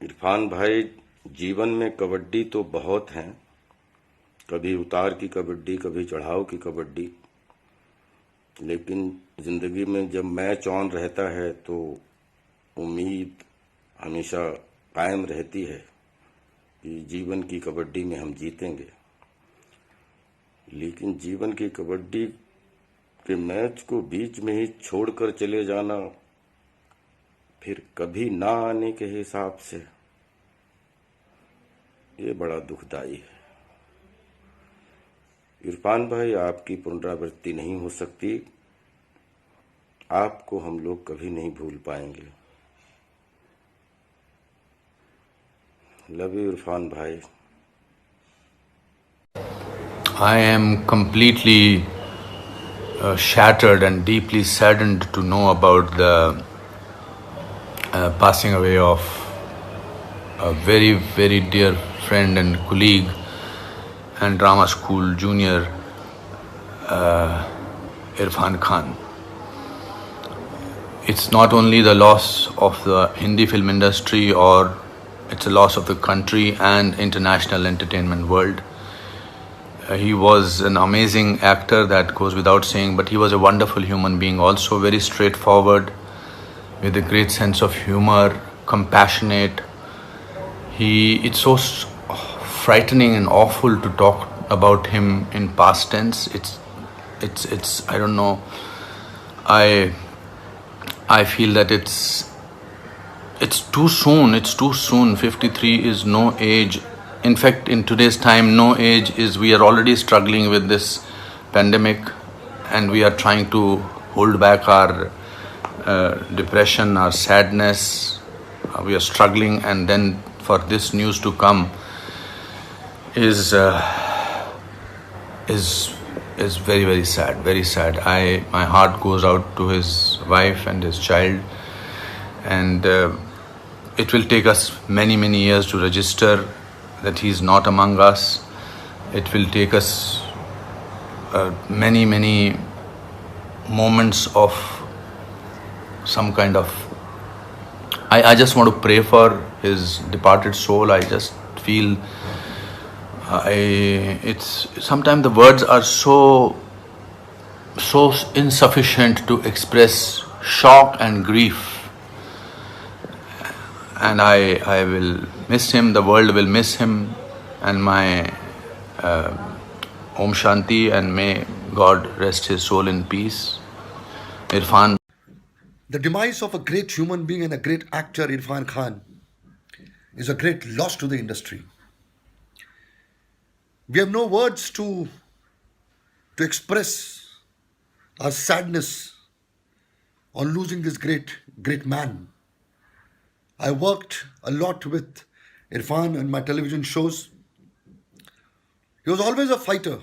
इरफान भाई, जीवन में कबड्डी तो बहुत हैं। कभी उतार की कबड्डी, कभी चढ़ाव की कबड्डी। लेकिन जिंदगी में जब मैच ऑन रहता है तो उम्मीद हमेशा कायम रहती है कि जीवन की कबड्डी में हम जीतेंगे। लेकिन जीवन की कबड्डी के मैच को बीच में ही छोड़कर चले जाना, फिर कभी ना आने के हिसाब से, ये बड़ा दुखदाई है। इरफान भाई, आपकी पुनरावृत्ति नहीं हो सकती। आपको हम लोग कभी नहीं भूल पाएंगे। लव यू इरफान भाई। I am completely shattered and deeply saddened to know about the passing away of a very, very dear friend and colleague and drama school junior, Irfan Khan. It's not only the loss of the Hindi film industry, or it's a loss of the country and international entertainment world. He was an amazing actor, that goes without saying, but he was a wonderful human being also, very straightforward, with a great sense of humor, compassionate. It's so frightening and awful to talk about him in past tense. It's I don't know. I feel that it's too soon. It's too soon. 53 is no age. In fact, in today's time, no age is. We are already struggling with this pandemic, and we are trying to hold back our depression, our sadness. We are struggling, and then for this news to come is very, very sad. Very sad. My heart goes out to his wife and his child, and it will take us many, many years to register that he is not among us. It will take us many, many moments of some kind of. I just want to pray for his departed soul. I just feel it's sometimes the words are so insufficient to express shock and grief. And I will miss him, the world will miss him, and my Om Shanti, and may God rest his soul in peace. Irfan. The demise of a great human being and a great actor, Irfan Khan, is a great loss to the industry. We have no words to express our sadness on losing this great man. I worked a lot with Irfan on my television shows. He was always a fighter.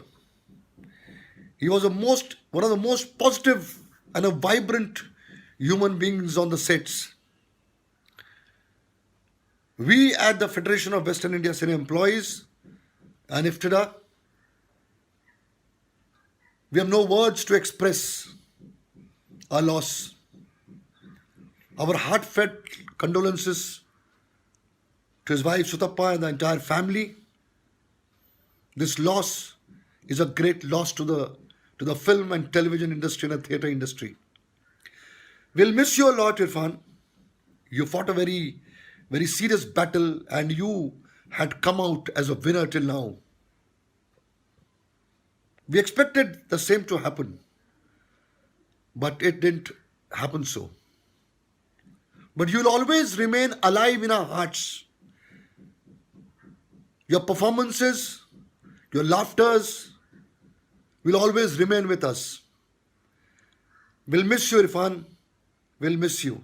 He was one of the most positive and a vibrant human beings on the sets. We at the Federation of Western India Cinema Employees and IFTDA, we have no words to express our loss. Our heartfelt condolences to his wife Sutappa and the entire family. This loss is a great loss to the film and television industry and the theatre industry. We'll miss you a lot, Irfan. You fought a very, very serious battle, and you had come out as a winner till now. We expected the same to happen, but it didn't happen so. But you'll always remain alive in our hearts. Your performances, your laughters will always remain with us. We'll miss you, Irfan. We'll miss you.